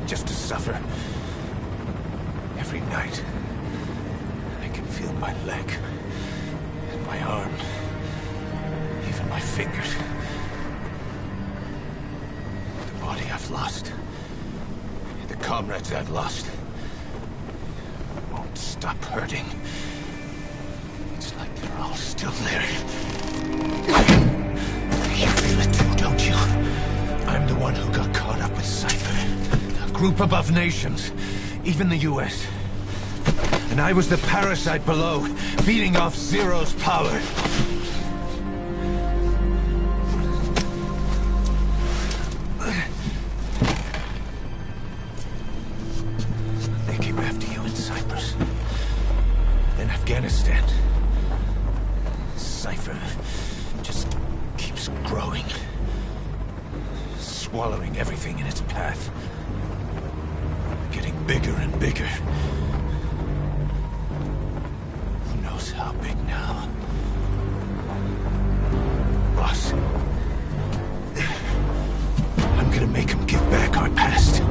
just to suffer. Every night, I can feel my leg, and my arm, even my fingers. The body I've lost, the comrades I've lost, won't stop hurting. It's like they're all still there. You feel it too, don't you? I'm the one who got caught up with Cypher. A group above nations, even the US. And I was the parasite below, feeding off Zero's power. They came after you in Cyprus. In Afghanistan. Cypher just keeps growing. Swallowing everything in its path. Getting bigger and bigger. Who knows how big now? Boss. I'm gonna make him give back our past.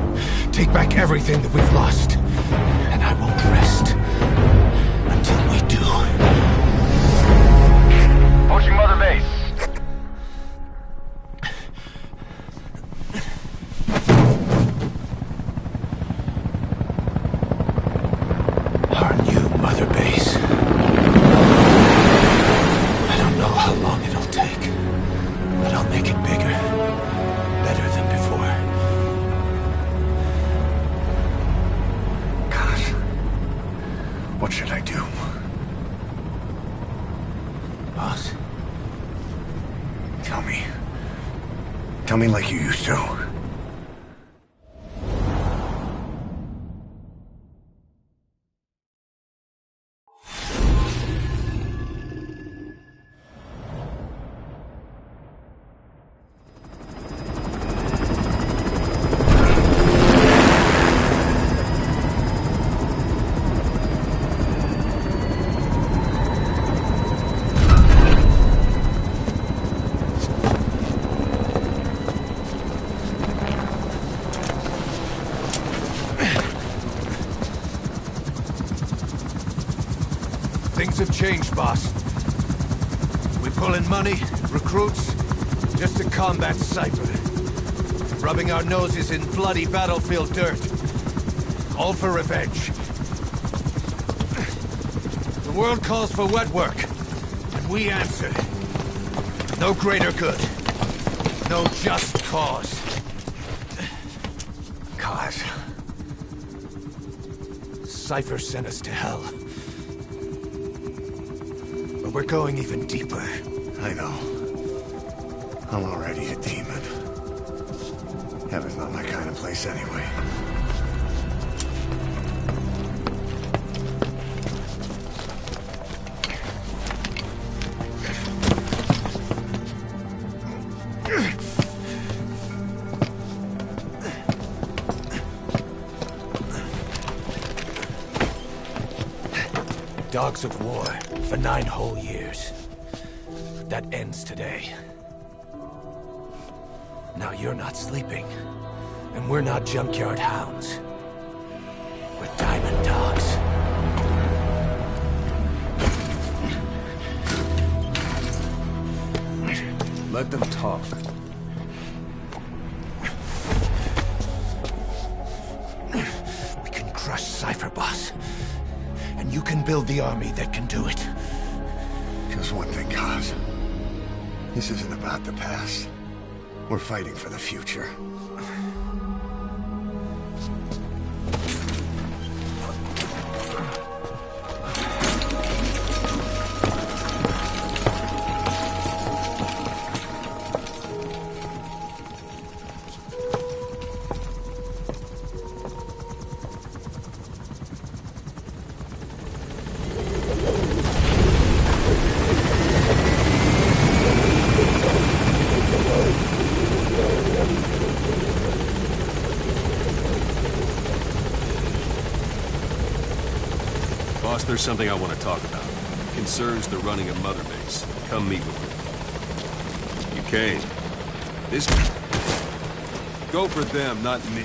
Take back everything that we've lost. And I won't rest until we do. Approaching Mother Base. Our new Mother Base. I don't know how long it'll take, but I'll make it bigger. Better than before. Gosh. What should I do? Boss? Tell me. Tell me like you used to. Things have changed, boss. We pull in money, recruits, just to combat Cypher. Rubbing our noses in bloody battlefield dirt. All for revenge. The world calls for wet work, and we answer. No greater good. No just cause. Cause? Cypher sent us to hell. But we're going even deeper. I know. I'm already a demon. Heaven's not my kind of place anyway. Dogs of war for 9 whole years. That ends today. Now you're not sleeping, and we're not junkyard hounds. We're diamond dogs. Let them talk. We can crush Cypher, boss. And you can build the army that can do it. Just one thing, Kaz. This isn't about the past. We're fighting for the future. Boss, there's something I want to talk about. It concerns the running of Mother Base. Come meet with me. You came. This... Go for them, not me.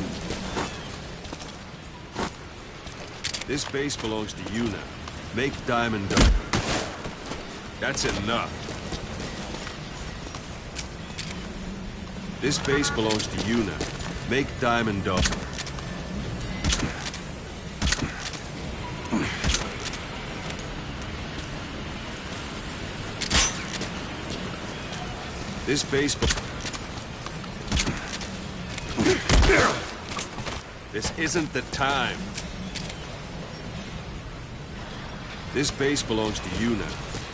This base belongs to you now. Make Diamond Dog. That's enough. This base belongs to you now. Make Diamond Dog. This base... This isn't the time. This base belongs to you now.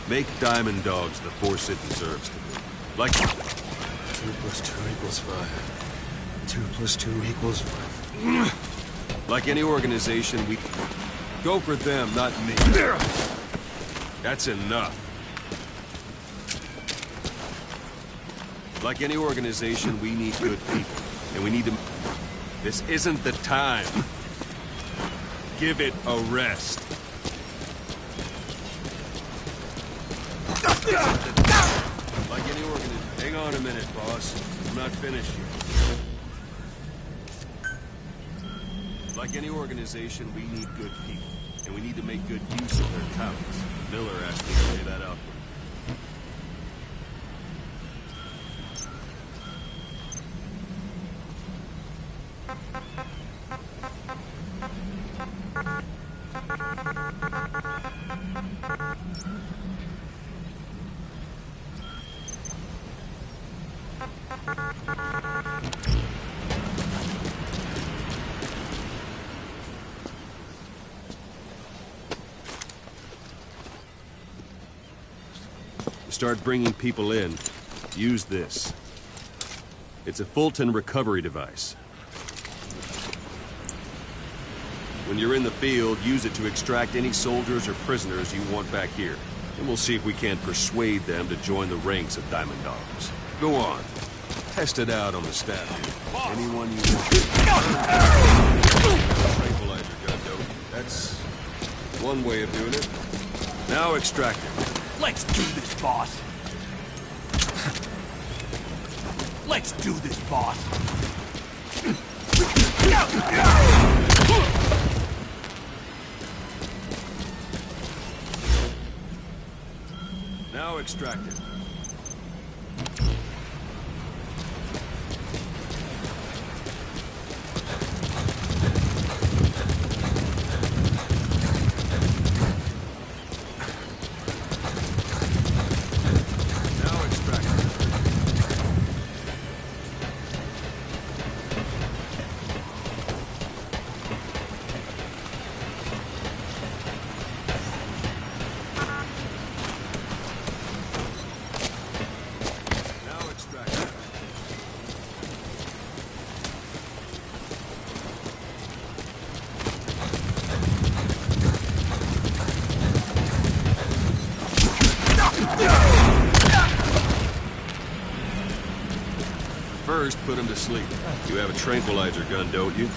Make Diamond Dogs the force it deserves to be. Like... 2 + 2 = 5. 2 + 2 = 5. Like any organization, we... Go for them, not me. That's enough. Like any organization, we need good people. And we need to... This isn't the time. Give it a rest. Like any organization... Hang on a minute, boss. I'm not finished yet. Like any organization, we need good people. And we need to make good use of their talents. Miller asked me to lay that out for you. Start bringing people in, use this. It's a Fulton recovery device. When you're in the field, use it to extract any soldiers or prisoners you want back here. And we'll see if we can't persuade them to join the ranks of Diamond Dogs. Go on. Test it out on the staff here. Anyone you want. Tranquilizer gun, though. That's one way of doing it. Now extract it. Let's do this, boss. Let's do this, boss. Now extract it. First, put him to sleep. You have a tranquilizer gun, don't you?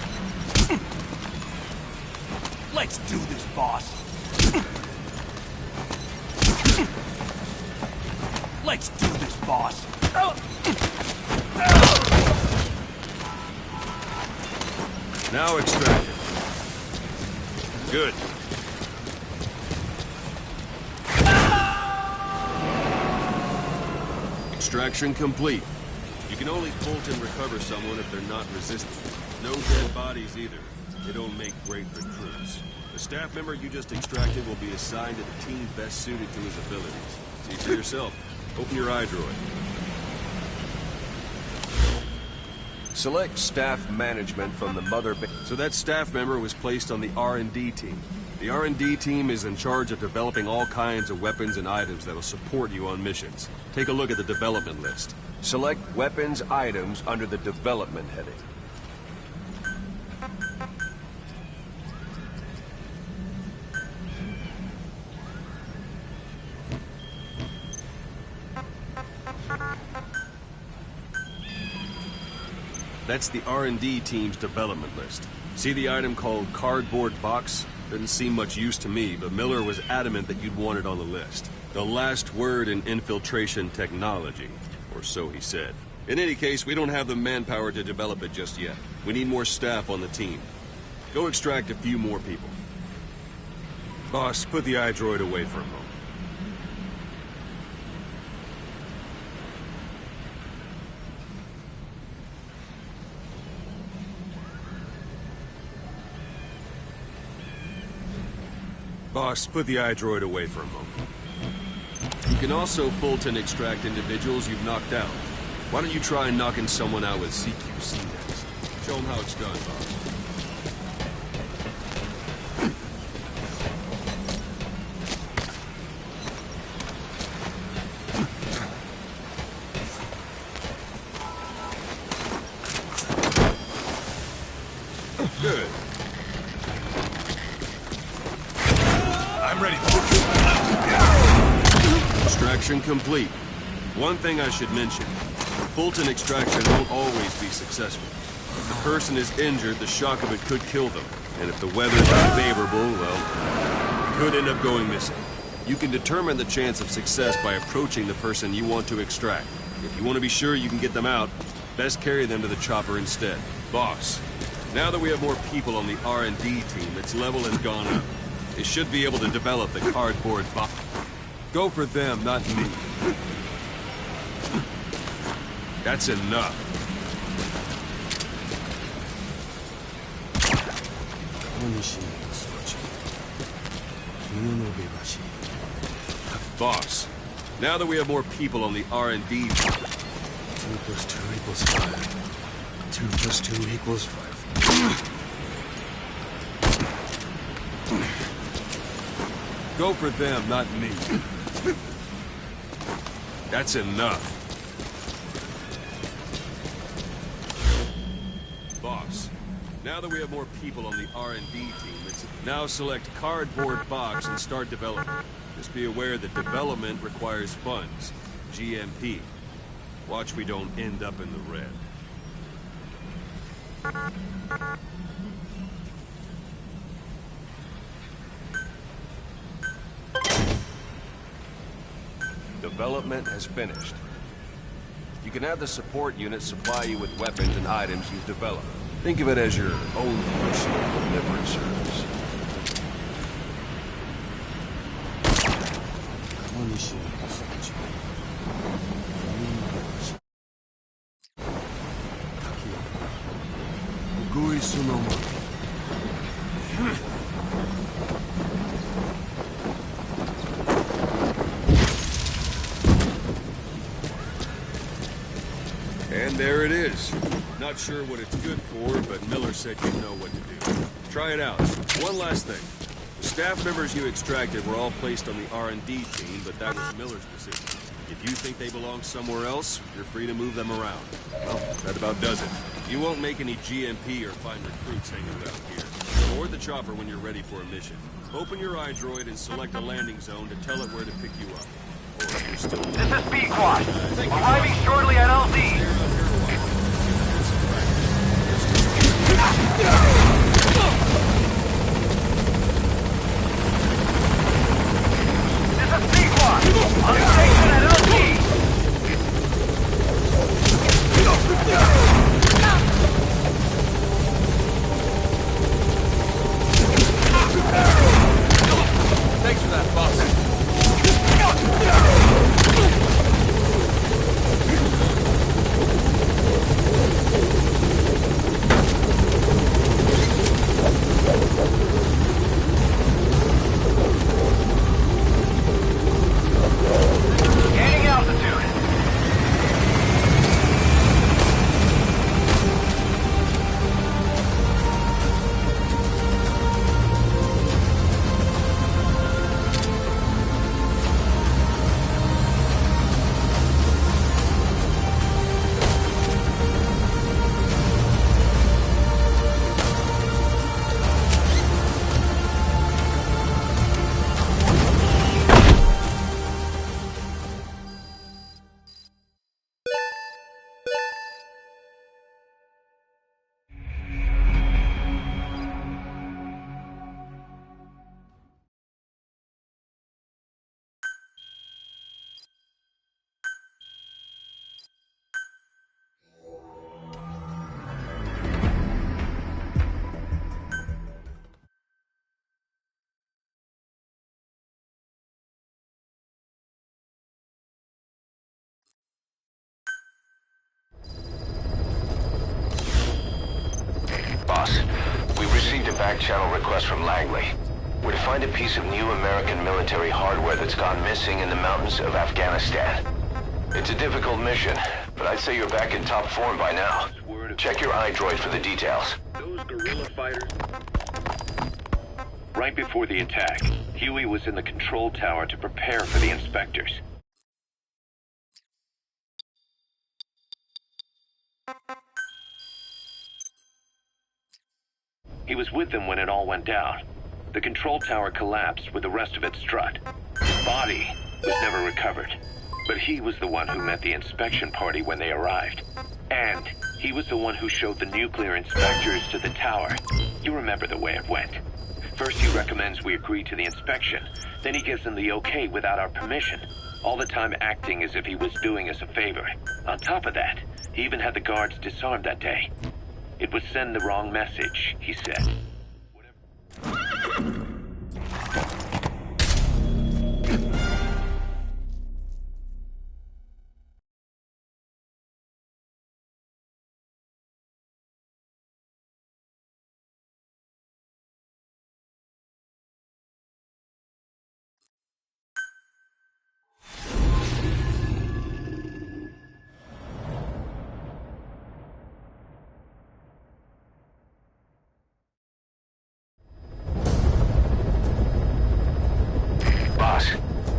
Let's do this, boss. Let's do this, boss. Now extract it. Good. Extraction complete. You can only Fulton recover someone if they're not resistant. No dead bodies either. They don't make great recruits. The staff member you just extracted will be assigned to the team best suited to his abilities. See for yourself. Open your eye droid. Select staff management from the mother base. So that staff member was placed on the R&D team. The R&D team is in charge of developing all kinds of weapons and items that will support you on missions. Take a look at the development list. Select weapons items under the development heading. That's the R&D team's development list. See the item called cardboard box? Didn't seem much use to me, but Miller was adamant that you'd want it on the list. The last word in infiltration technology, or so he said. In any case, we don't have the manpower to develop it just yet. We need more staff on the team. Go extract a few more people. Boss, put the iDroid away for a moment. Boss, put the iDroid away for a moment. You can also Fulton extract individuals you've knocked out. Why don't you try knocking someone out with CQC next? Show them how it's done, boss. Good. I'm ready. Extraction complete. One thing I should mention. Fulton extraction won't always be successful. If the person is injured, the shock of it could kill them. And if the weather's unfavorable, well, it could end up going missing. You can determine the chance of success by approaching the person you want to extract. If you want to be sure you can get them out, best carry them to the chopper instead. Boss, now that we have more people on the R&D team, its level has gone up. They should be able to develop the cardboard box. Go for them, not me. That's enough. Boss, now that we have more people on the R&D... 2 plus 2 equals 5. 2 plus 2 equals 5. Go for them, not me. That's enough. Boss, now that we have more people on the R&D team, it's now select cardboard box and start development. Just be aware that development requires funds. GMP. Watch we don't end up in the red. Development has finished. You can have the support unit supply you with weapons and items you've developed. Think of it as your own personal delivery service. And there it is. Not sure what it's good for, but Miller said you know what to do. Try it out. One last thing. The staff members you extracted were all placed on the R&D team, but that was Miller's decision. If you think they belong somewhere else, you're free to move them around. Well, that about does it. You won't make any GMP or find recruits hanging around here. Board the chopper when you're ready for a mission. Open your iDroid and select a landing zone to tell it where to pick you up. Or if you're still... This is B-Quad. Arriving shortly at LZ. This is B-Quad. On station at LZ. Thanks for that, boss. back channel request from Langley. We're to find a piece of new American military hardware that's gone missing in the mountains of Afghanistan. It's a difficult mission, but I'd say you're back in top form by now. Check your iDroid for the details. Those guerrilla fighters... Right before the attack, Huey was in the control tower to prepare for the inspectors. He was with them when it all went down. The control tower collapsed with the rest of its strut. His body was never recovered, but he was the one who met the inspection party when they arrived. And he was the one who showed the nuclear inspectors to the tower. You remember the way it went. First he recommends we agree to the inspection, then he gives them the okay without our permission, all the time acting as if he was doing us a favor. On top of that, he even had the guards disarmed that day. It would send the wrong message, he said.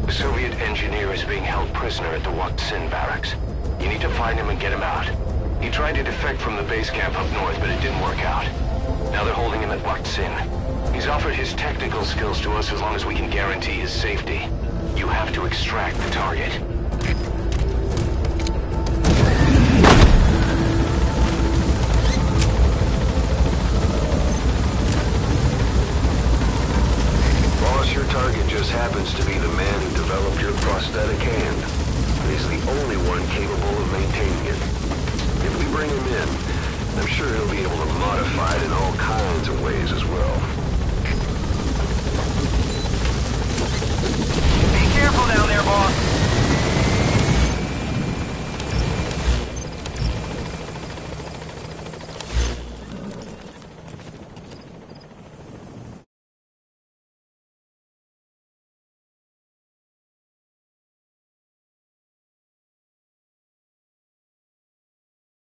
The Soviet engineer is being held prisoner at the Waksin barracks. You need to find him and get him out. He tried to defect from the base camp up north, but it didn't work out. Now they're holding him at Waksin. He's offered his technical skills to us as long as we can guarantee his safety. You have to extract the target. Your target just happens to be the man who developed your prosthetic hand. He's the only one capable of maintaining it. If we bring him in, I'm sure he'll be able to modify it in all kinds of ways as well.